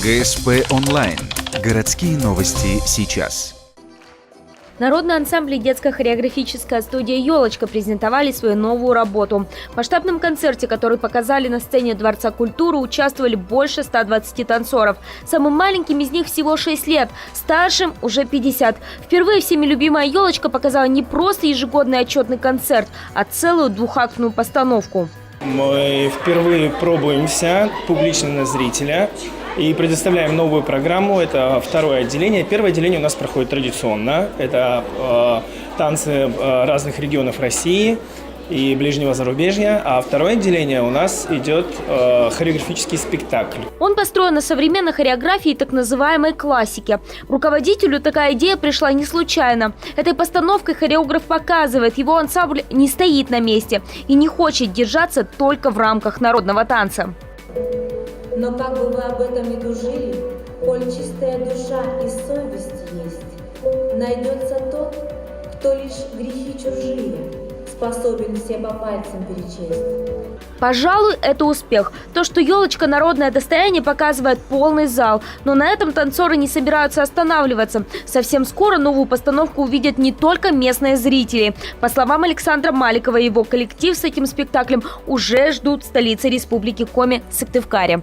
ГСП онлайн. Городские новости сейчас. Народный ансамбль и детская хореографическая студия «Елочка» презентовали свою новую работу. В масштабном концерте, который показали на сцене Дворца культуры, участвовали больше 120 танцоров. Самым маленьким из них всего 6 лет, старшим уже 50. Впервые всеми любимая «Елочка» показала не просто ежегодный отчетный концерт, а целую двухактную постановку. Мы впервые пробуемся публично на зрителя и предоставляем новую программу. Это второе отделение. Первое отделение у нас проходит традиционно. Это танцы разных регионов России и ближнего зарубежья. А второе отделение у нас идет хореографический спектакль. Он построен на современной хореографии так называемой классики. Руководителю такая идея пришла не случайно. Этой постановкой хореограф показывает, его ансамбль не стоит на месте и не хочет держаться только в рамках народного танца. Но как бы вы об этом ни тужили, коль чистая душа и совесть есть, найдется тот, кто лишь грехи чужие способен все по пальцам перечесть. Пожалуй, это успех. То, что «Елочка» – народное достояние, показывает полный зал. Но на этом танцоры не собираются останавливаться. Совсем скоро новую постановку увидят не только местные зрители. По словам Александра Маликова, его коллектив с этим спектаклем уже ждут в столице республики Коми, Сыктывкаре.